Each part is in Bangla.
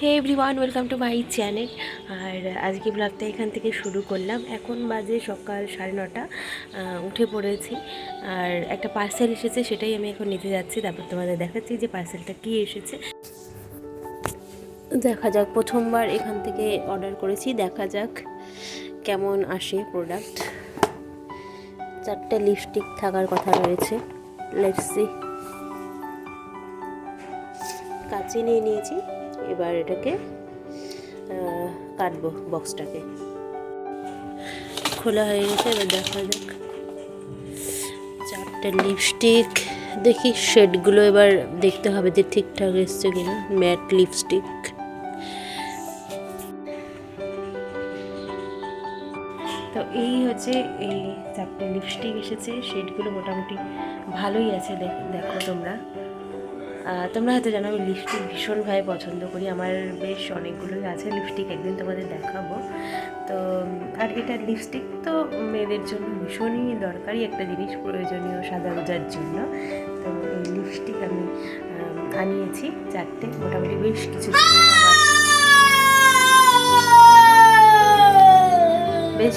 Hey everyone, welcome to my channel. আর আজকে ব্লগটা এখান থেকে শুরু করলাম। এখন বাজে সকাল 9:30। উঠে পড়েছি আর একটা পার্সেল এসেছে, সেটাই আমি এখন নিতে যাচ্ছি। তারপর তোমাদের দেখাচ্ছি যে পার্সেলটা কী এসেছে। দেখা যাক, প্রথমবার এখান থেকে অর্ডার করেছি, দেখা যাক কেমন আসে প্রোডাক্ট। 4টে লিপস্টিক থাকার কথা রয়েছে। Let's see. কাঁচি নিয়ে নিয়েছি, এবার এটাকে কাটবো। বক্সটাকে খোলা হয়ে গেছে, এবার দেখা যাক। 4টে লিপস্টিক, দেখি শেডগুলো এবার দেখতে হবে যে ঠিকঠাক এসছে কিনা। Mat lipstick. তো এই হচ্ছে, এই 4টে লিপস্টিক এসেছে। শেডগুলো মোটামুটি ভালোই আছে। দেখো তোমরা তোমরা হয়তো জানো আমি লিপস্টিক ভীষণভাবে পছন্দ করি। আমার বেশ অনেকগুলোই আছে লিপস্টিক, একদিন তোমাদের দেখাবো। তো আর এটা লিপস্টিক তো মেয়েদের জন্য ভীষণই দরকারি একটা জিনিস, প্রয়োজনীয় সাজাগোজার জন্য। তো এই লিপস্টিক আমি আনিয়েছি 4টে, মোটামুটি বেশ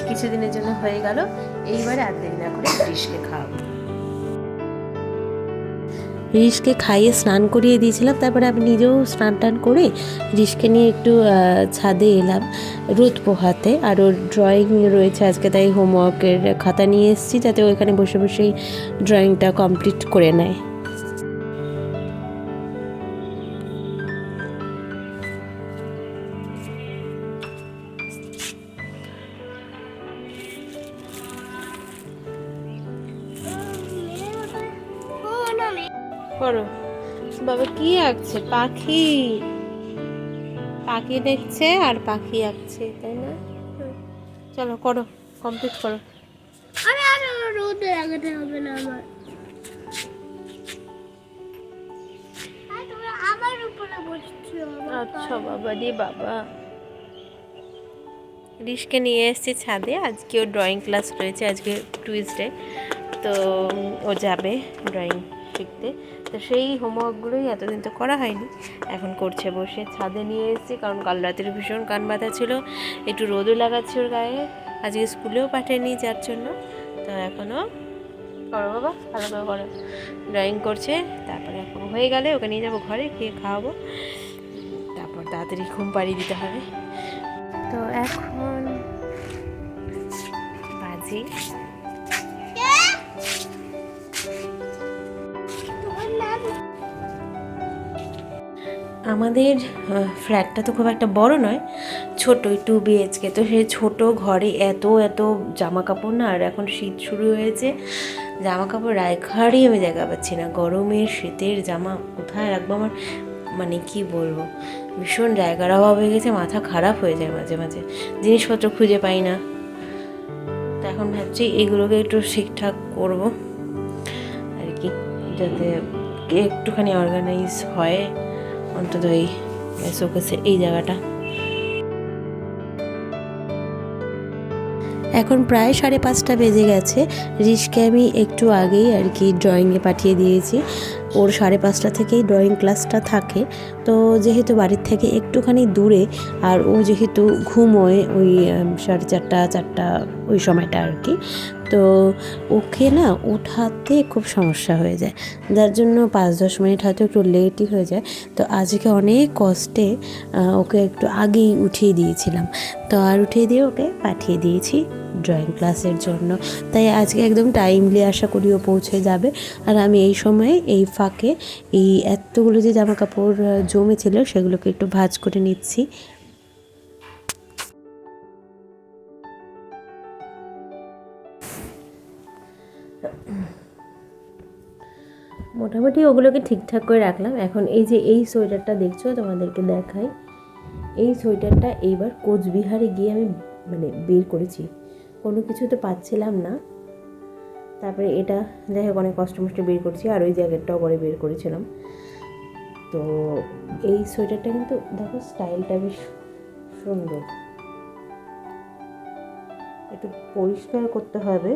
কিছু দিনের জন্য হয়ে গেল। এইবারে আর দেরি না করে রিশকে খাওয়াবো। রিশকে খাইয়ে স্নান করিয়ে দিয়েছিলাম, তারপরে আমি নিজেও স্নান টান করে রিশকে নিয়ে একটু ছাদে এলাম রোদ পোহাতে। আর ওর ড্রয়িং রয়েছে আজকে, তাই হোমওয়ার্কের খাতা নিয়ে এসেছি যাতে ওইখানে বসে বসেই ড্রয়িংটা কমপ্লিট করে নেয়। করো বাবা, কি আঁকছে? পাখি পাখি দেখছে আর পাখি আঁকছে, তাই না? চলো করো, কমপ্লিট করো। আরে আরে রোদে লাগাতে হবে না আমার। আর তুমি আমার উপরে বসছো। আচ্ছা বাবা রে বাবা। রিশকে নিয়ে এসেছি ছাদে, আজকেও ড্রয়িং ক্লাস রয়েছে, আজকে টুইসডে। তো ও যাবে ড্রয়িং শিখতে। তো সেই হোমওয়ার্কগুলোই এতদিন তো করা হয়নি, এখন করছে বসে। ছাদে নিয়ে এসেছি কারণ কাল রাতের ভীষণ কান ব্যথা ছিল, একটু রোদও লাগাচ্ছে ওর গায়ে, আজকে স্কুলেও পাঠায়নি যার জন্য। তো এখনও করো বাবা, ভালো করে করো। ড্রয়িং করছে, তারপরে এখন হয়ে গেলে ওকে নিয়ে যাবো ঘরে, খেয়ে খাওয়াবো, তারপর তাড়াতাড়ি ঘুম পাড়িয়ে দিতে হবে। তো এখন বাজে আমাদের ফ্ল্যাটটা তো খুব একটা বড় নয়, ছোটোই 2 BHK। তো সেই ছোটো ঘরে এত এত জামা কাপড় না, আর এখন শীত শুরু হয়েছে, জামা কাপড় রাখারই আমি জায়গা পাচ্ছি না। গরমের শীতের জামা কোথায় রাখবো আমার, মানে কি বলবো, ভীষণ জায়গার অভাব হয়ে গেছে, মাথা খারাপ হয়ে যায় মাঝে মাঝে, জিনিসপত্র খুঁজে পাই না। তো এখন ভাবছি এগুলোকে একটু ঠিকঠাক করবো আর কি, যাতে একটুখানি অর্গানাইজ হয় অন্তত এই শোকেসের এই জায়গাটা। এখন প্রায় 5:30 বেজে গেছে। রিশকে আমি একটু আগেই আর কি ড্রয়িংয়ে পাঠিয়ে দিয়েছি। ওর 5:30 থেকেই ড্রয়িং ক্লাসটা থাকে। তো যেহেতু বাড়ির থেকে একটুখানি দূরে, আর ও যেহেতু ঘুমোয় ওই 4:30 ওই সময়টা আর কি, তো ওকে না ওঠাতে খুব সমস্যা হয়ে যায়, যার জন্য 5-10 মিনিট হয়তো একটু লেটই হয়ে যায়। তো আজকে অনেক কষ্টে ওকে একটু আগেই উঠিয়ে দিয়েছিলাম। তো আর উঠিয়ে দিয়ে ওকে পাঠিয়ে দিয়েছি ড্রয়িং ক্লাসের জন্য। তাই আজকে একদম টাইমলি আশা করি ও পৌঁছে যাবে। আর আমি এই সময়ে এই ফাঁকে এই এতগুলো যে জামা কাপড় জমেছিল সেগুলোকে একটু ভাঁজ করে নিচ্ছি। মোটামুটি ওগুলোকে ঠিকঠাক করে রাখলাম। এখন এই যে এই সোয়েটারটা দেখছো, তোমাদেরকে দেখাই। এই সোয়েটারটা এইবার কোচবিহারে গিয়ে আমি মানে বের করেছি, কোনো কিছু তো পাচ্ছিলাম না। তারপরে এটা যাই হোক অনেক কষ্ট মষ্ট বের করছি, আর ওই জ্যাকেটটাও পরে বের করেছিলাম। তো এই সোয়েটারটা কিন্তু দেখো স্টাইলটা বেশ সুন্দর। একটু পরিষ্কার করতে হবে,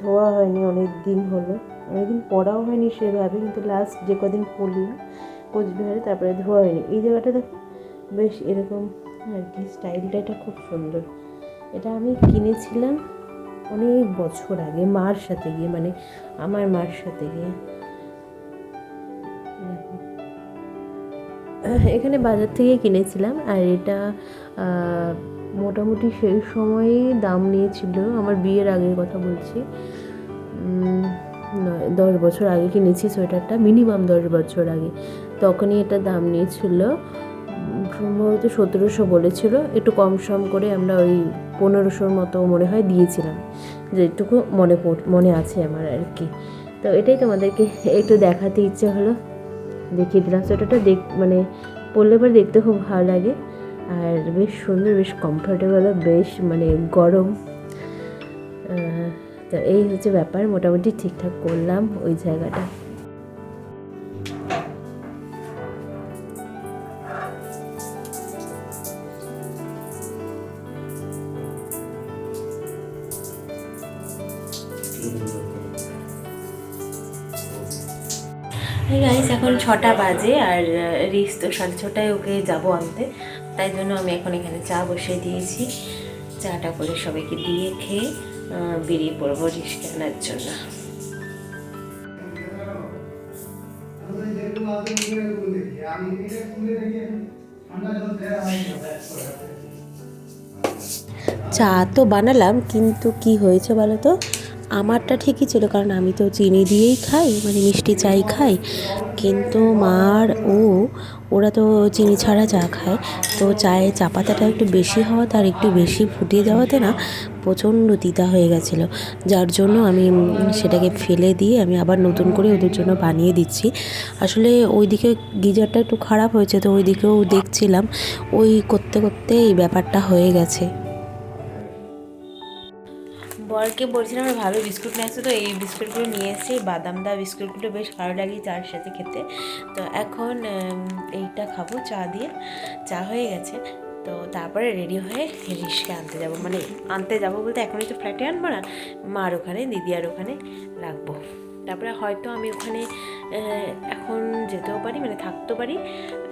ধোয়া হয়নি অনেক দিন হলো, অনেকদিন পরাও হয়নি সেভাবে, কিন্তু লাস্ট যে কদিন পরলাম কোচবিহারে তারপরে ধোয়া হয়নি। এই জায়গাটা দেখো বেশ এরকম আর কি, স্টাইলটা এটা খুব সুন্দর। এটা আমি কিনেছিলাম অনেক বছর আগে মার সাথে গিয়ে, মানে আমার মার সাথে গিয়ে। এখানে বাজার থেকে কিনেছিলাম, আর এটা মোটামুটি সেই সময়ে দাম নিয়েছিল, আমার বিয়ের আগের কথা বলছি, 10 বছর আগে কিনেছি সোয়েটারটা, মিনিমাম 10 বছর আগে। তখনই এটা দাম নিয়েছিল সম্ভবত 1700 বলেছিল, একটু কম সম করে আমরা ওই 1500 মতো মনে হয় দিয়েছিলাম, যেটুকু মনে আছে আমার আর কি। তো এটাই তোমাদেরকে একটু দেখাতে ইচ্ছে হলো, দেখিয়ে দিলাম। সোয়েটারটা মানে পরলে পরে দেখতে খুব ভালো লাগে, আর বেশ সুন্দর, বেশ কমফোর্টেবল, বেশ মানে গরম। তো এই হচ্ছে ব্যাপার, মোটামুটি ঠিকঠাক করলাম ওই জায়গাটা। গাইস এখন 6টা বাজে, আর রিস তো 6:30টায় ওকে যাবো আনতে, তাই জন্য আমি এখন এখানে চা বসিয়ে দিয়েছি। চাটা করে সবাইকে দিয়ে খেয়ে বেরিয়ে পড়বো রিসকে আনার জন্য। চা তো বানালাম, কিন্তু কি হয়েছে বলো তো, আমারটা ঠিকই ছিল, কারণ আমি তো চিনি দিয়েই খাই, মানে মিষ্টি চাই খাই, কিন্তু মার ওরা তো চিনি ছাড়া চা খায়। তো চায়ে চা পাতাটা একটু বেশি হওয়াতে আর একটু বেশি ফুটিয়ে দেওয়াতে না প্রচণ্ড তিতা হয়ে গেছিলো, যার জন্য আমি সেটাকে ফেলে দিয়ে আমি আবার নতুন করে ওদের জন্য বানিয়ে দিচ্ছি। আসলে ওইদিকে গিজারটা একটু খারাপ হয়েছে, তো ওইদিকেও দেখছিলাম, ওই করতে করতে এই ব্যাপারটা হয়ে গেছে। বরকে বলছিলাম আমার ভালো বিস্কুট নিয়ে আসছে, তো এই বিস্কুটগুলো নিয়ে এসে, বাদাম দেওয়া বিস্কুটগুলো বেশ ভালো লাগে চার সাথে খেতে। তো এখন এইটা খাবো চা দিয়ে, চা হয়ে গেছে। তো তারপরে রেডি হয়ে রিসকে আনতে যাব, মানে আনতে যাবো বলতে এখনই তো ফ্ল্যাটে আনবো না, মার ওখানে, দিদি আর ওখানে রাখবো। তারপরে হয়তো আমি ওখানে এখন যেতেও পারি, মানে থাকতেও পারি,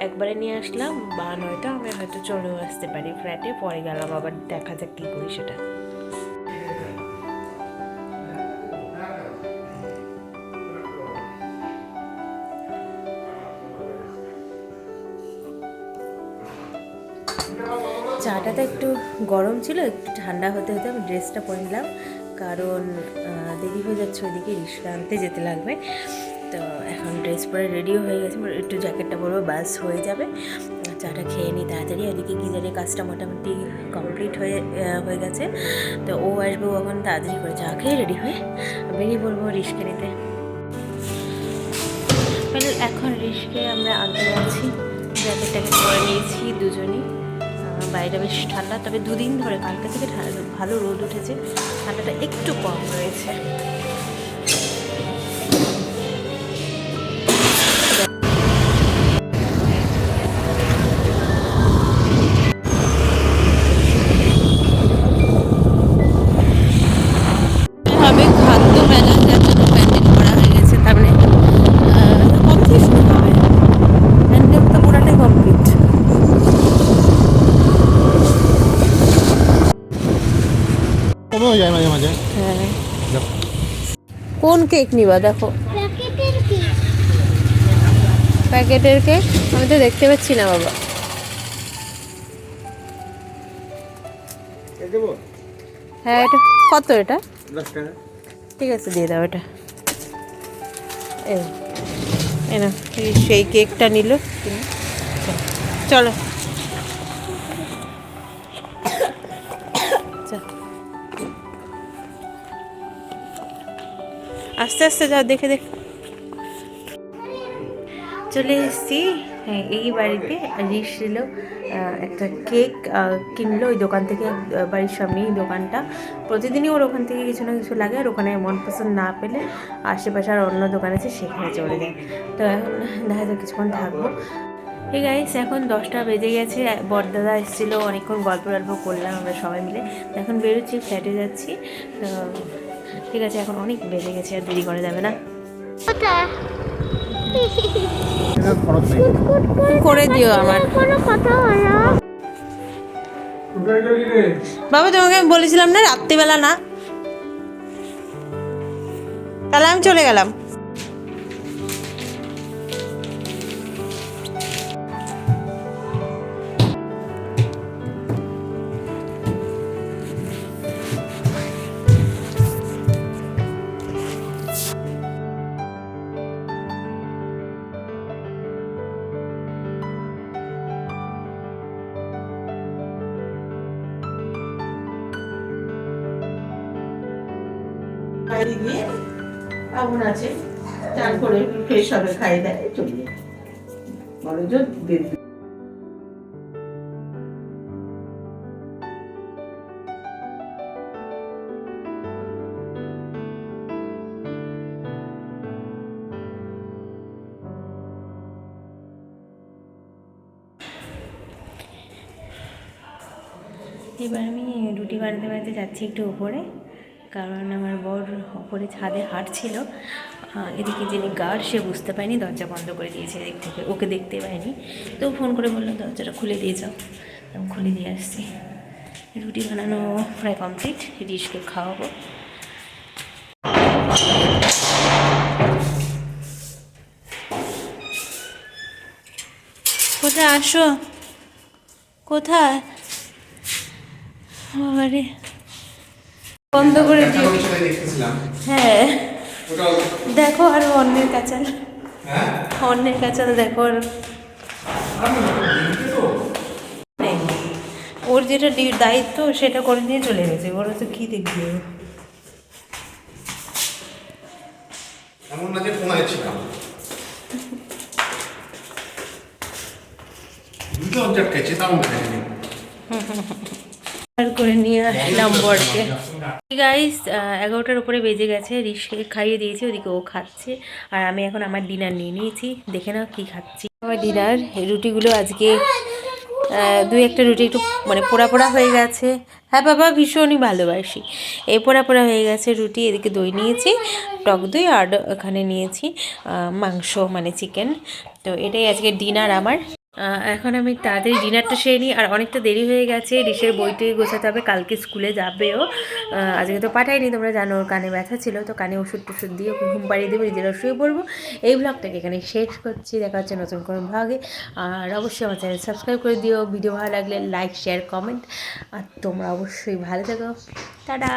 একবারে নিয়ে আসলাম, বা নয়তো আমি হয়তো চলেও আসতে পারি ফ্ল্যাটে, পরে গেলাম, আবার দেখা যাক কী করি সেটা। চাটা তো একটু গরম ছিল, একটু ঠান্ডা হতে হতে আমি ড্রেসটা পরে নিলাম, কারণ দেরি হয়ে যাচ্ছে, ওইদিকে রিক্সা আনতে যেতে লাগবে। তো এখন ড্রেস পরে রেডিও হয়ে গেছে, একটু জ্যাকেটটা পরবো, বাস হয়ে যাবে। চাটা খেয়ে নিই তাড়াতাড়ি, ওইদিকে গিজারের কাজটা মোটামুটি কমপ্লিট হয়ে গেছে। তো ও আসবে, এখন তাড়াতাড়ি করে চা খেয়ে রেডি হয়ে বেরিয়ে পড়বো রিস্কে নিতে। এখন রিস্কে আমরা আনতে যাচ্ছি, জ্যাকেটটাকে পরে নিয়েছি দুজনই। বাইরে বেশ ঠান্ডা, তবে দুদিন ধরে কালকে থেকে ভালো রোদ উঠেছে, ঠান্ডাটা একটু কম রয়েছে। খাদ্য মেলার জন্য প্যান্ডেল করা হয়ে গেছে, তার মানে কমপ্লিট হবে, প্যান্ডেল তো পুরাটাই কমপ্লিট। হয়ে যায় মাঝে মাঝে। হ্যাঁ, কোন কেক নিবা দেখো, প্যাকেটের কেক আমি তো দেখতে পাচ্ছি না বাবা। হ্যাঁ, এটা কত, এটা 10 টাকা। ঠিক আছে, দিয়ে দাও এটা। এই না, সেই কেকটা নিল, চলো আস্তে আস্তে যাও, দেখে দেখে চলে এসেছি। হ্যাঁ, এই বাড়িতে রিস ছিল, একটা কেক কিনলো ওই দোকান থেকে, বাড়ির সামনেই দোকানটা, প্রতিদিনই ওর ওখান থেকে কিছু না কিছু লাগে, আর ওখানে মন পছন্দ না পেলে আশেপাশে আর অন্য দোকান আছে, সেখানে চলে যায়। তো এখন দেখা যাক কিছুক্ষণ থাকবো। এই গাইস এখন 10টা বেজে গেছে, বড়দাদা এসেছিলো, অনেকক্ষণ গল্প করলাম আমরা সবাই মিলে। এখন বেরোচ্ছি, ফ্ল্যাটে যাচ্ছি। তো ঠিক আছে, এখন অনেক বেজে গেছে, আর দেরি করা যাবে না। এটা খরচ নেই। করে দিও আমার কোনো কথা হয় না। বাবা তোমাকে আমি বলেছিলাম না রাত্রিবেলা না, তাহলে আমি চলে গেলাম। বাইরে গিয়ে আগুন আছে, চান করে ফ্রেশ হবে, খাই দেয় চলে বড় জোর দেড়। এবার আমি রুটি বানাতে বানাতে যাচ্ছি একটু উপরে, কারণ আমার বর উপরে ছাদে হাঁটছিল, এদিকে যিনি গার্ড সে বুঝতে পারেনি, দরজা বন্ধ করে দিয়েছে এদিক থেকে, ওকে দেখতে পায়নি, তো ফোন করে বললো দরজাটা খুলে দিয়ে যাও, আমি খুলে দিয়ে আসছি। রুটি বানানো প্রায় কমপ্লিট, রিশকে খাওয়াবো। কোথায় আসো, কোথায় আরে বন্ধ করে দিও। হ্যাঁ দেখো, আর অন্যের কাচাল, অন্যের কাচাল দেখো, আর নেই। ওর যেটা দায়িত্ব সেটা করে নিয়ে চলে গেছে, ওরা তো কি দেখবে। এমন না যে ফোন আইছিলাম দুটো অবজেক্ট আছে তাও দেখাইনি আর করে নিয়ে আসলাম বরকে। গাইস 11টার উপরে বেজে গেছে, রিশকে খাইয়ে দিয়েছি, ওদিকে ও খাচ্ছে, আর আমি এখন আমার ডিনার নিয়ে নিয়েছি। দেখে নাও কি খাচ্ছি। আমার ডিনার রুটিগুলো আজকে দুই একটা রুটি একটু মানে পোড়া পোড়া হয়ে গেছে। হ্যাঁ বাবা ভীষণই ভালোবাসি। এই পোড়া পোড়া হয়ে গেছে রুটি, এদিকে দই নিয়েছি, টক দই, আর এখানে নিয়েছি মাংস মানে চিকেন। তো এটাই আজকে ডিনার আমার। এখন আমি তাড়াতাড়ি ডিনারটা সেরে নিই, আর অনেকটা দেরি হয়ে গেছে, রিশের বইটই গোছাতে হবে, কালকে স্কুলে যাবেও। আজকে তো পাঠাইনি, তোমরা জানো ওর কানে ব্যথা ছিল, তো কানে ওষুধ টষুধ দিয়ে ওকে ঘুম পাড়িয়ে দেবো, নিজেরা শুয়ে পড়বো। এই ব্লগটাকে এখানে শেষ করছি, দেখা হচ্ছে নতুন কোনো ব্লগে। আর অবশ্যই আমার চ্যানেল সাবস্ক্রাইব করে দিও, ভিডিও ভালো লাগলে লাইক শেয়ার কমেন্ট, আর তোমরা অবশ্যই ভালো থেকো, টাটা।